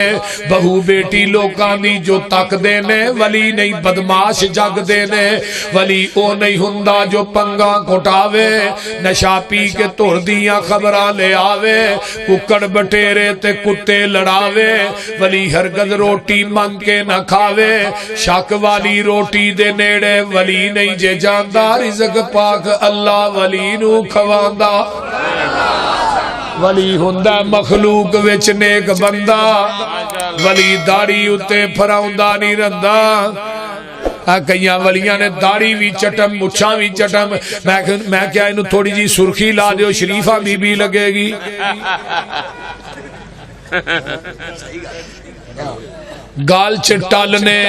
بہو بیٹی لوکاں دی جو تک دینے ولی نہیں بدماش جگ دینے ولی او نہیں ہندا جو پنگا کٹاوے نشا پی کے توڑ دیاں خبراں لے آوے ککڑ بٹیرے تے کتے لڑاوے ولی ہرگز روٹی منگ کے نہ کھاوے شک والی روٹی دے نیڑے ولی نہیں جے جاندا رزق پاک اللہ ولی نو کھواندا ولی ہوندا مخلوق وچ نیک بندہ ولی داڑھی اتے پھراوندا نہیں رہندا کئیاں ولیاں نے داڑھی بھی چٹم مچھاں بھی چٹم میں کیا انہوں تھوڑی جی سرخی لا دیو شریفہ بی لگے گی گال چٹالنے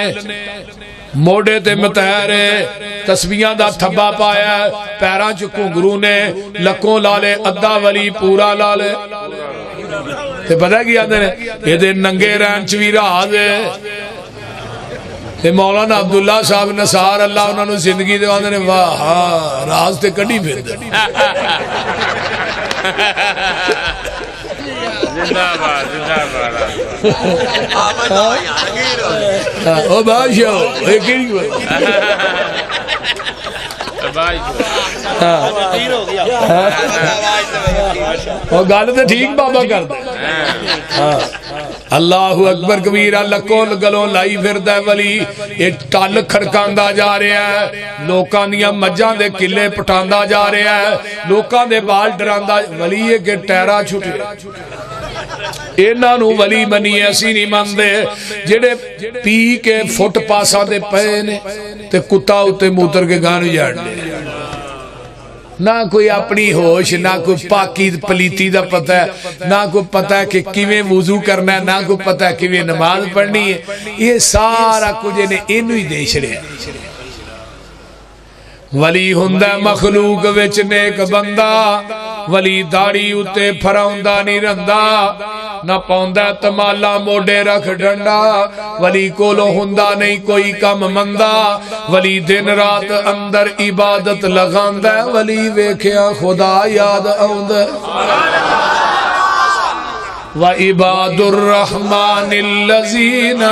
موڑے تے متحرے تسبیحاں دا تھبا پایا پیراں چ گھنگرو نے لکوں لالے ادھا ولی پورا لالے تے پتہ کی آندے نے یہ دے ننگے رہن چ وی راز ہے تے مولانا عبداللہ صاحب نثار اللہ انہاں نو زندگی دے آندے نے واہ راز تے کڈی پھردے زندہ باد او بادشاہ اے کیڑی وہ گل تے ٹھیک بابا کر دے اللہ اکبر کبیرہ لکوں گلوں لائی پھردا ہے ولی یہ ٹل کھڑکاندا جا رہا ہے لوکاں دیاں مجھاں دے قلعے پٹاندا جا رہا ہے لوکاں دے بال ڈراندا ولی یہ کہ ٹہرا چھٹے انہاں نو ولی منی ایسی نہیں مندے جڑے پی کے فٹ پاساں دے پئے نے تے کتا اتے موتر کے گان اجاڑنے نہ کوئی اپنی ہوش نہ کوئی پاکی پلیتی دا پتہ ہے نہ کوئی پتہ ہے کہ کیویں وضو کرنا ہے نہ کوئی پتہ ہے کیویں نماز پڑھنی ہے یہ سارا کچھ انہیں انہوں ہی دے چھڑے ہیں ولی ہندہ مخلوق وچ نیک بندہ ولی داڑھی اتے پھراؤندہ نہیں رہندا نہ پاؤندہ تمالا موڑے رکھ ڈنڈا ولی کولو ہندہ نہیں کوئی کم مندہ ولی دن رات اندر عبادت لگاندہ ولی ویکھیا خدا یاد آؤندہ وَعِبَادُ الرَّحْمَنِ الَّذِينَ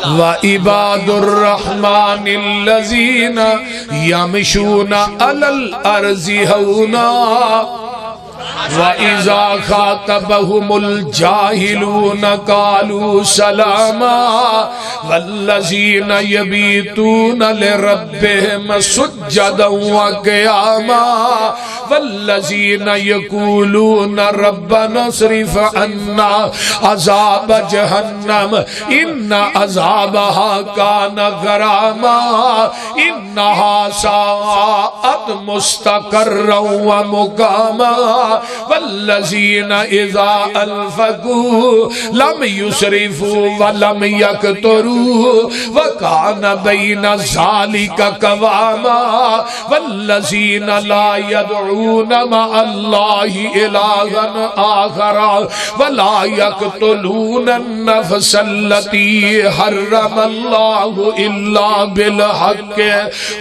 وَعِبَادُ الرَّحْمَنِ الَّذِينَ يَمْشُونَ عَلَى الْأَرْضِ هَوْنًا وَإِذَا خَاطَبَهُمُ الْجَاهِلُونَ قَالُوا سَلَامًا وَالَّذِينَ يَبِيتُونَ لِرَبِّهِمْ سُجَّدًا وَقِيَامًا وَالَّذِينَ يَقُولُونَ رَبَّنَا اصْرِفْ عَنَّا عَذَابَ جَهَنَّمَ إِنَّ عَذَابَهَا كَانَ غَرَامًا إِنَّهَا سَاءَتْ مُسْتَقَرًّا وَمُقَامًا والذین اذا انفقوا لم یسرفوا ولم یقتروا وکان بین ذالک قواما والذین لا یدعون مع اللہ الہا آخر ولا یقتلون النفس التي حرم اللہ الا بالحق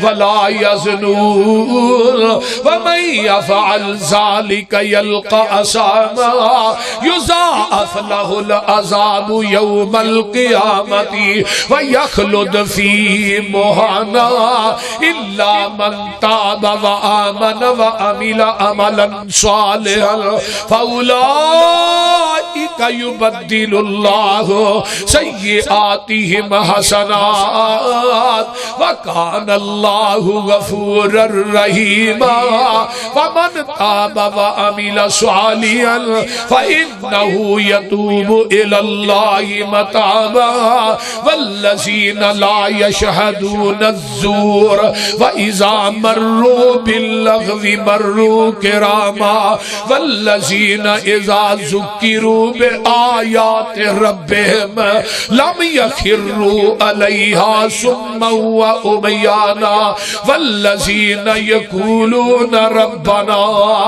ولا یزنون ومن یفعل ذلك يلقى أثاما يضاعف له العذاب يوم القيامة ويخلد فيه مهانا إلا من تاب وآمن وعمل عملا صالحا فأولئك يبدل الله سيئاتهم حسنات وكان الله غفورا رحيما ومن تاب وعمل صالحا فإنه يتوب إلى الله متابا والذين لا يشهدون الزور وإذا مروا باللغو مروا كراما والذين إذا ذكروا بآيات ربهم لم يخروا عليها صما وعميانا والذين يقولون ربنا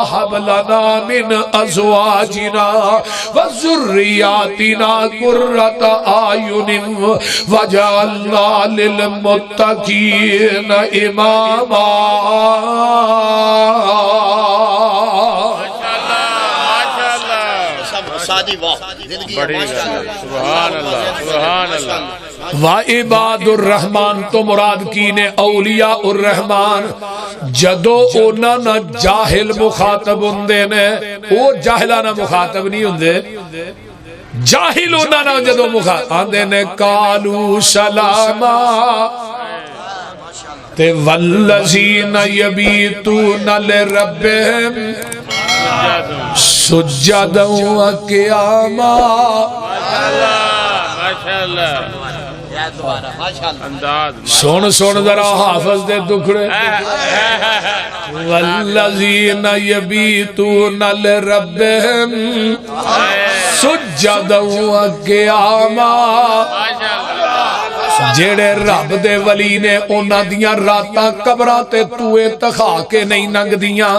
هب لنا من ازواجنا وذرياتنا قرة اعين واجعلنا للمتقين اماما بڑی سبحان اللہ سبحان اللہ. وعباد الرحمان تو مراد کی نے اولیاء الرحمان. جدو اونا نہ جاہل مخاطب ہوندے نے او جاہلانہ مخاطب نہیں ہوندے. جاہل ہونا نہ جدو مخاطب آندے نے قالوا سلاما تے والذین یبیتون لربہم سجدا وقیاما. سن سن ذرا حافظ دے دکھڑے. والذین یبیتون لربہم سجدا وقیاما. جیڑے رب دے ولی نے اونا دیاں راتاں قبراں تے توئے تخا کے نہیں ننگ دیاں.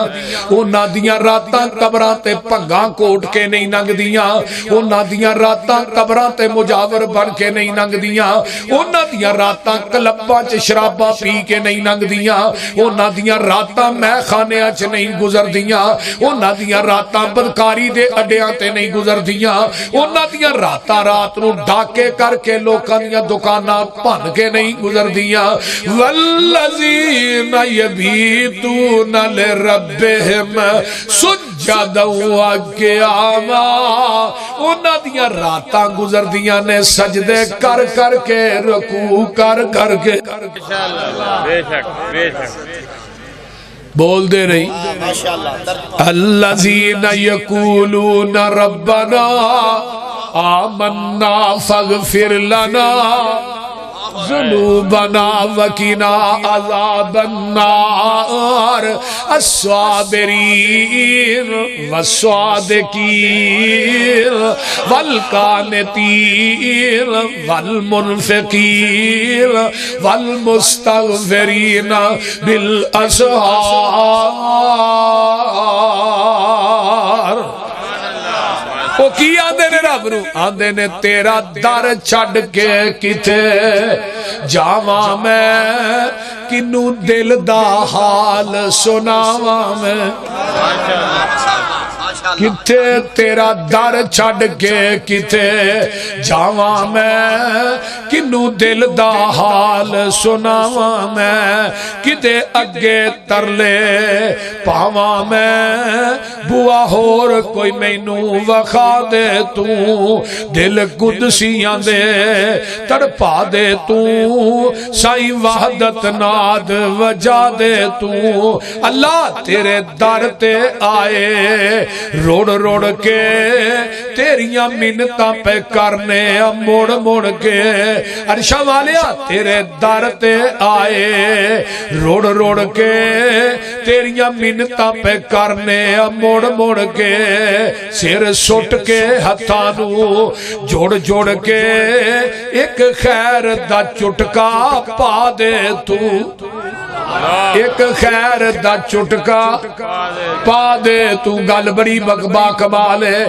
اونا دیاں راتاں قبراں تے پنگاں کوٹ کے نہیں ننگ دیاں. اونا دیاں راتاں قبراں تے مجاور بن کے نہیں ننگ دیاں. اونا دیاں راتاں کلباں چ شراباں پی کے نہیں ننگ دیاں. اونا دیاں راتاں میں خانیاں چ نہیں گزر دیاں. اونا دیاں راتاں بدکاری دے اڈیاں تے نہیں گزر دیاں. اونا دیاں راتاں رات نو ڈاکے کر کے لوکاں دیاں دکاناں پن کے نہیں گزر دیاں. والذین یبیتون لربہم سجدا وقیاما. انہاں دیاں راتاں گزر دیاں نے سجدے کر کر کے رکوع کر کر کے. بے شک بے شک. بول دے رہی. الذین یقولون ربنا آمنا فاغفر لنا ذنوبنا وقنا عذاب النار الصابرین والصادقین والقانتین والمنفقین والمستغفرین بالاسحار. وہ کی آندے نے رب نو آندے نے تیرا در چھڑ کے کتے جاواں میں کنو دل دا حال سناواں میں. کتے تیرا در چھڑ کے کتے جاواں میں کنو دل دا حال سناواں میں. کتے اگے ترلے پاواں میں بوا ہور کوئی مینوں وکھا دے تو. دل قدسیاں دے تڑپا دے تو. سائیں وحدت ناد وجا دے تو. اللہ تیرے در تے آئے روڑ روڑ کے تیریاں منتاں پہ کرنے موڑ موڑ کے. عرشاں والیا تیرے در تے آئے روڑ روڑ کے تیریاں منتاں پہ کرنے موڑ موڑ کے. سر سٹ کے ہتھاں نو جوڑ جوڑ کے ایک خیر دا چٹکا پا دے تو. ایک خیر دا چٹکا پا دے تو. گل بڑی بکبا کمال ہے.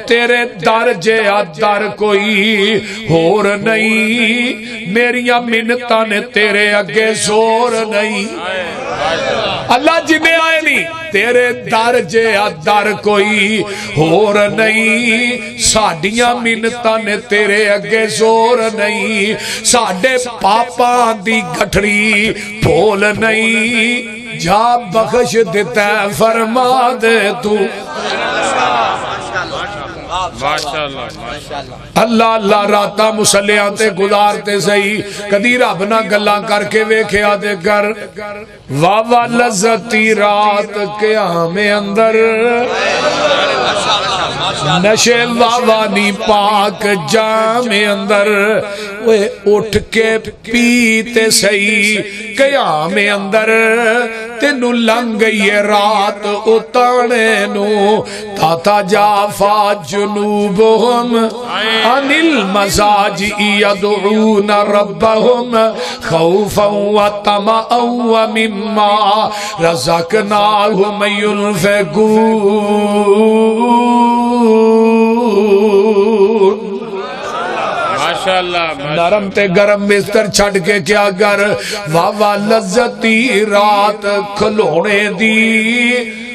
تیرے در جیا در کوئی ہور نہیں. میریاں منتاں نے تیرے اگے زور نہیں. اللہ جنے آئے نہیں تیرے در جیا در کوئی ہور نہیں. ساڈیاں منتاں نے تیرے اگے زور نہیں. ساڈے پاپاں دی گٹھڑی پھول نہیں. جا بخش دیتا ہے فرما دے تو. اللہ اللہ راتا مسلیاں تے گزارتے سہی. کدی رب نہ گلاں کر کے ویکھیا دے گر. واہ واہ لذتی رات قیام اندر نشے واوانی پاک جام اندر. وہ اٹھ کے پیتے سہی قیام اندر. تینو لنگ یہ رات اتانے نو تاتا جافا جنوبهم عن المزاج يدعون ربهم خوفا وطمعا ومما رزقناهم ينفقون. نرم تے گرم بستر چھڑ کے کیا گر. واہ واہ لذتی رات کھلونے دی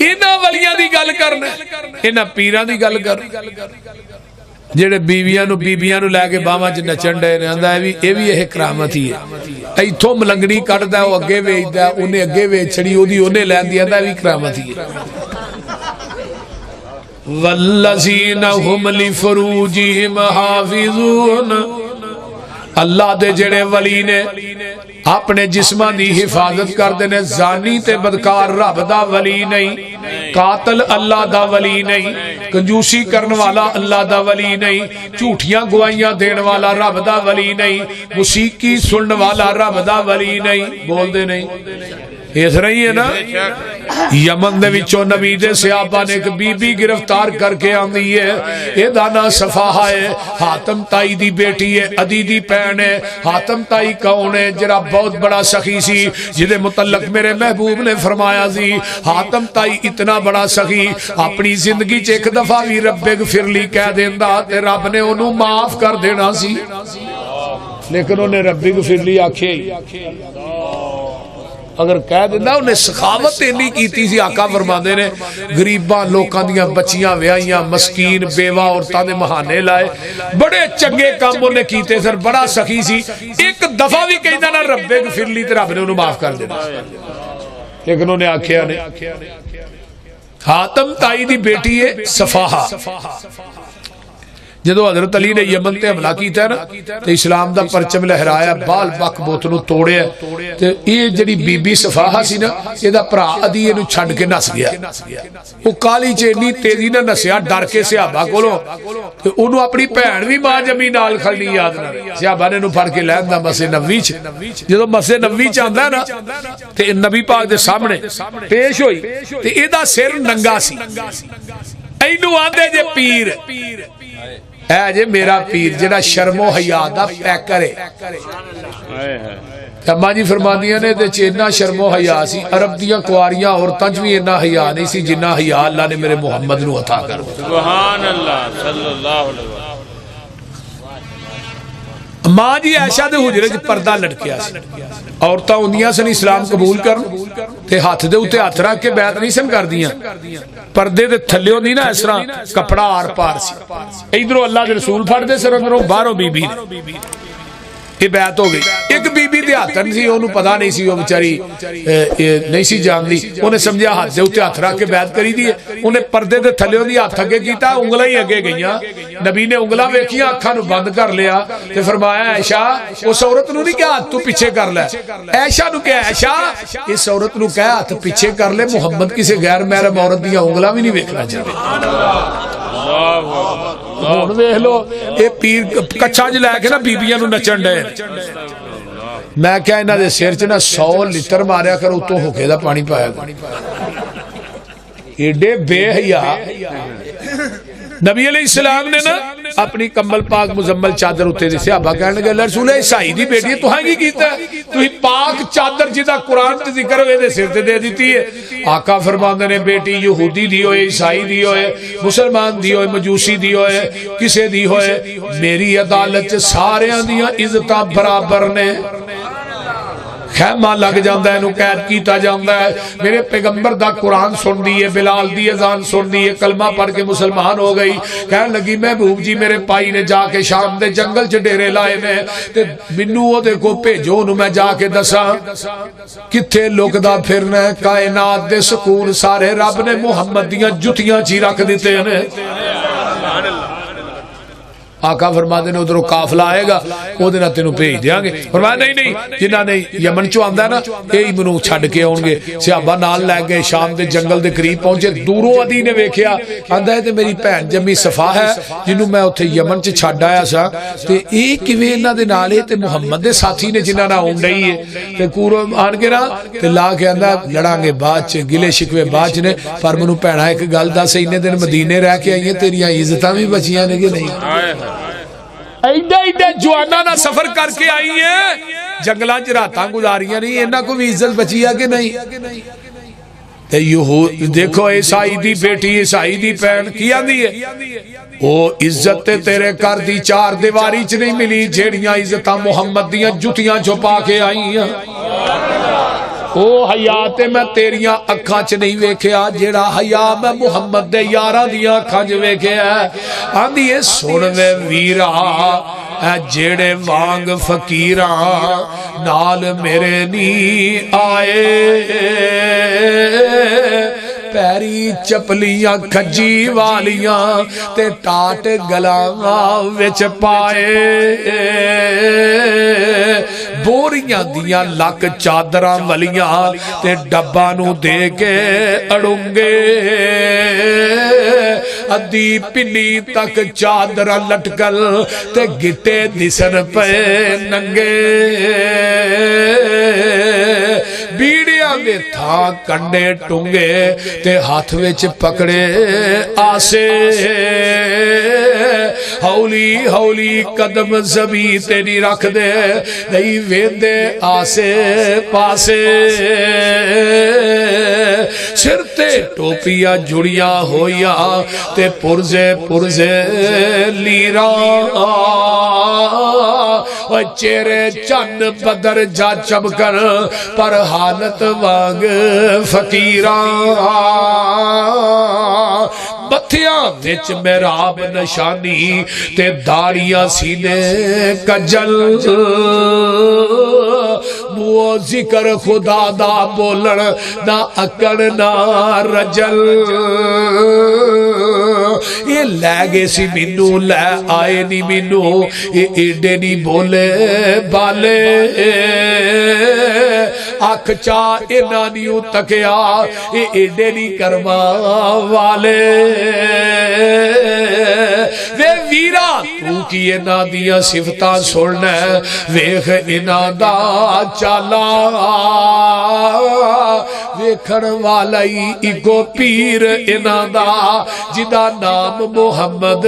انہاں ولیاں دی گل کرنا انہاں پیراں دی گل کر جڑے بیویاں نو لے کے باواں چ نچن ڈے نے آندا اے وی یہ کرامت ہی ہے ایتھوں ملنگڑی کڈدا او اگے ویچدا اونے اگے ویچ چھڑی اودی اونے لیندی آندا وی کرامت ہی ہے والذین هم لفروجہم حافظون اللہ دے جڑے ولی نے اپنے جسماں دی حفاظت کردے نے زانی تے بدکار رب دا ولی نہیں قاتل اللہ دا ولی نہیں کنجوسی کرن والا اللہ دا ولی نہیں جھوٹیاں گواہیاں دین والا رب دا ولی نہیں موسیقی سنن والا رب دا ولی نہیں بول دے نہیں اس رہی ہے نا یمن دے وچوں نبی دے صحابہ نے ایک بی بی گرفتار کر کے آندی ہے اے دانا صفاحہ ہے حاتم تائی دی بیٹی ہے عدی دی پہن ہے حاتم تائی کون ہے جرا بہت بڑا سخی سی جدے متعلق میرے محبوب نے فرمایا سی حاتم تائی اتنا بڑا سخی اپنی زندگی چ ایک دفعہ بھی رب اغفر لی کہہ دیندا تے رب نے انہوں معاف کر دینا سی لیکن انہیں رب اغفر لی آکھے اگر کہہ دینا انہیں سخاوت نہیں کیتی سی آقا فرماندے نے غریباں لوکاں دیاں بچیاں ویائیاں مسکین بیوہ عورتاں دے مہانے لائے بڑے چنگے کام انہیں کیتے سر بڑا سخی سی ایک دفعہ بھی کہنا نا رب اغفر لی تے رب نے انہوں معاف کر دینا لیکن انہیں آکھیا نہیں حاتم تائی دی بیٹی ہے صفاحہ جدو حضرت علی نے یمن تے حملہ کیتا ہے نا تے اسلام دا پرچم لہرایا بال بک بوت نو توڑیا تے یہ جڑی بی بی صفاحہ سی نا یہ دا پرا عدی نو چھڈ کے نس گیا وہ کالی چ اتنی تیزی نہ نسیا ڈر کے صحابہ کولوں تے اونوں اپنی بہن بھی ماں جمی نال کھڑنی یاد نہ صحابہ نے نو پھڑ کے لیندا مسجد نبوی چ جدو مسجد نبوی چ آندا نا تے نبی پاک دے سامنے پیش ہوئی تے ایدا سر ننگا سی اینو آندے جے پیر اے جے میرا پیر جڑا شرم و حیا دا پیکر ہے اما جی فرماندیاں نے تے چینا شرم و حیا سی عرب دیاں کواریاں عورتاں وچ وی اتنا حیا نہیں سی جنہ حیا اللہ نے میرے محمد نو عطا کر سبحان اللہ صلی اللہ علیہ وسلم ماں جی عائشہ دے حجرے وچ پردہ لٹکیا سی عورتاں ہوندیاں سن اسلام قبول کرن تے ہاتھ دے اوتے ہاتھ رکھ کے بیعت نہیں سن کردیاں پردے دے تھلے ہوندی نا اس طرح کپڑا آر پار سی ادھروں اللہ دے رسول پھڑ دے سر ادھروں باہروں بی بی یہ بیعت ہو گئی ایک بی بی دے ہاتھ سی انہوں پتہ نہیں سی وہ بیچاری نہیں سی جان دی انہیں سمجھا ہاتھ دے اوتے ہاتھ رکھ کے بیعت کری دی انہیں پردے دے تھلے ہوندی ہاتھ اگے کیتا انگلاں ہی اگے گئیاں نبی نے انگلاں ویکھیاں اکھاں نو بند کر لیا تے فرمایا عائشہ اس عورت نو نہیں کہا تو پیچھے کر لے عائشہ نو کہا عائشہ اس عورت نو کہا ہاتھ پیچھے کر لے محمد کسی غیر محرم عورت دی انگلاں بھی نہیں ویکھنا چاہتے ہن ویکھ لو اے پیر کچھا ج لے کے نا بیبیاں نو نچن ڈے میں کیا انہاں دے سر چ نا 100 لیٹر ماریا کر اتوں ہوکے دا پانی پایا ایڈے بے حیا نبی علیہ السلام نے نا اپنی کمبل پاک مزمل چادر اتے دی صحابہ کہنے لگے اللہ رسول عیسائی دی بیٹی تو ہاں کی کیتا ہے تو ہی پاک چادر جدا قرآن تے ذکر ہوئے دے سر تے دے دیتی ہے آقا فرماندے نے بیٹی یہودی دی ہوئے عیسائی دی ہوئے مسلمان دی ہوئے مجوسی دی ہوئے کسے دی ہوئے میری عدالت سارے دیاں عزتاں برابر نے خیمہ لگ جاندہ ہے انہوں قید کیتا جاندہ ہے میرے پیغمبر دا قرآن سن دیئے بلال دی اذان سن دیئے کلمہ پڑھ کے مسلمان ہو گئی کہنے لگی محبوب جی میرے پائی نے جا کے شام دے جنگل چ ڈیرے لائے میں تے منو وہ دے کو بھیجو انہوں میں جا کے دسا کتھے لکدا پھرنا ہے کائنات دے سکون سارے رب نے محمد دیاں جتیاں چی رکھ دیتے ہیں آقا فرماتے نے ادھروں قافلہ آئے گا وہ دینا تینوں بھیج دیاں گے فرمایا نہیں نہیں جنہاں نے یمن چو آندہ ہے نا اے منو چھڑ کے ہوں گے صحابہ نال لے گئے شام دے جنگل دے قریب پہنچے دوروں عدی نے ویکھیا آندہ ہے تے میری بہن جمی صفا ہے جنہوں میں اتھے یمن چ چھڑ آیا سا تے ایک کیویں انہاں دے نال تے محمد دے ساتھی نے جنہاں نہ ہون ڈئی ہے تے کورو آن کے نا تے لا کے آندا لڑاں گے بعد چ گلے شکوے بعد نے پر منو بہنا ایک گل دس اینے دن مدینے رہ کے آئی ہیں تیریاں عزتاں بھی بچیاں نے کہ نہیں ایڈے ایڈے جوانا نہ سفر کر کے آئی ہیں جنگلاں چ راتاں گزاریاں نہیں انہاں کو بھی عزت بچی ہے کہ نہیں تے دیکھو عیسائی دی بیٹی عیسائی دی بہن کی آندی ہے او عزت تے تیرے گھر دی چار دیواری چ نہیں ملی جیڑیاں عزتاں محمد دیاں جتیاں چھپا کے آئی ہیں او حیا تے میں تیریاں اکھاں چ نہیں ویکھیا جیڑا حیا میں محمد دے یاراں دیاں اکھاں چ ویکھیا آندی اے سن وے ویرا اے جیڑے وانگ فقیراں نال میرے نی آئے پیری چپلیاں کھجی والیاں تے ٹاٹ گلاں وچ پائے بوریاں دیاں لک چادراں ولیاں تے ڈبا نو دے کے اڑنگے ادی پنی تک چادراں لٹکل تے گٹے دسن پے ننگے بیڑیاں میں تھا کنڈے ٹونگے تے ہاتھ وچ پکڑے آسے ہولی ہولی قدم زمین تے نہیں رکھ دے نہیں ویندے آسے پاسے سر تے ٹوپیاں جڑیاں ہویا تے پرزے پرزے لیراں اور چہرے چند بدر جا چمکن پر حالت وانگ فقیراں بتھیاں وچ محراب نشانی تے داڑیاں سینے کجل وہ ذکر خدا دا بولن نہ اکڑ نہ رجل یہ لے گے سی مینو لے آئے نی مینو یہ ایڈے نی بولے بالے آنکھ چا اینا نیو تکیا یہ ایڈے نی کرما والے وے ویرا تو کی اینا دیا صفتہ سننا ویخ اینا دا چالا ویکھن والائی ایگو پیر اینا دا جدا نام محمد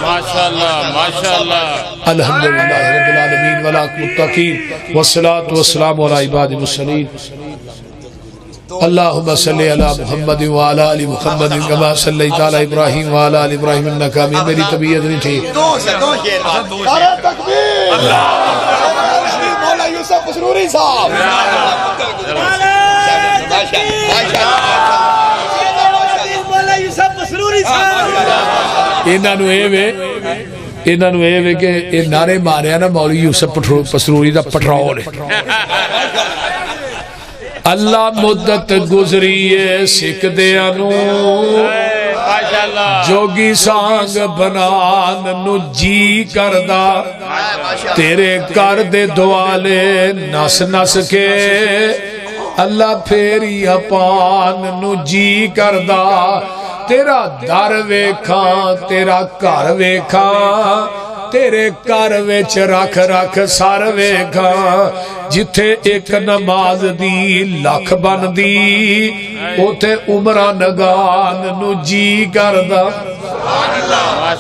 ماشاءاللہ ماشاءاللہ الحمدللہ رب العالمین ولاک متقین والصلاة والسلام علی عباد المرسلین اللہم صلی علی محمد وعلی آل محمد کما صلیت علی ابراہیم وعلی آل ابراہیم انکا حمید میری طبیعت نہیں ٹھیک نعرہ تکبیر مولا یوسف مسروری صاحب مولا یوسف مسروری صاحب انہوں اے وے کہ یہ نعرے ماریا نا مولی یوسف پسروری دا پٹرول ہے اللہ مدت گزریے سکھ دیا نو جوگی سانگ بنان نو جی کردہ تیرے کر دے دوالے نس نس کے اللہ پھیری اپان نو جی کردہ تیرا در ویکھاں تیرا کار ویکھاں تیرے کار ویچ رکھ رکھ سار ویکھاں جتھے ایک نماز دی لکھ بن دی اوتے عمرہ نگان نو جی کردہ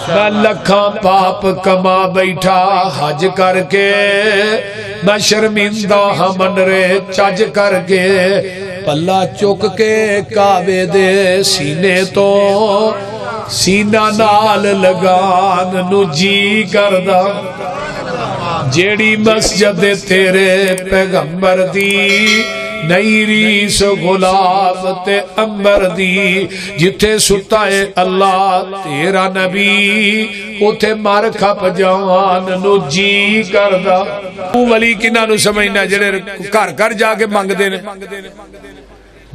میں لکھاں پاپ کما بیٹھا حج کر کے میں شرمندہ ہمن رے چج کر کے پلہ چک کے کعبے دے سینے تو سینہ نال لگان نو جی کردہ جیڑی مسجد تیرے پیغمبر دی نئی ریس غلاب تے امبر دی جتے ستائے اللہ تیرا نبی اتے مار کھپ جوان نو جی کردہ ولی کنہ نو سمجھنا جڑے کار کر جا کے مانگ دینے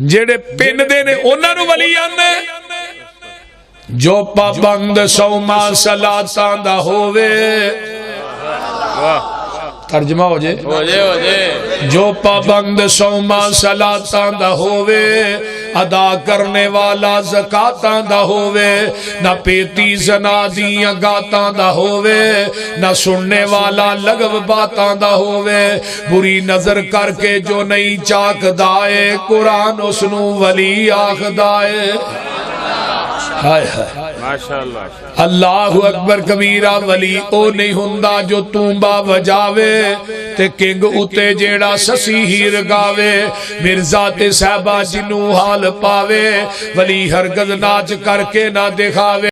جڑے پین دینے انہاں نو ولی آنے جو پابند سوما صلاتاں دا ہووے ترجمہ ہو جے جو پابند سوما صلاتاں دا ہووے ادا کرنے والا زکاتاں دا ہووے نہ پیتی زنا دیاں گاتاں دا ہووے نہ سننے والا لغو باتاں دا ہووے بری نظر کر کے جو نہیں چاک دائے قرآن اسنو ولی آخ دائے اللہ اکبر کبیرہ ولی او نہیں ہندہ جو تومبا بجاوے تے کنگ اتے جیڑا سسی ہیر گاوے مرزا تے صحبہ جنو حال پاوے ولی ہرگز ناچ کر کے نہ دکھاوے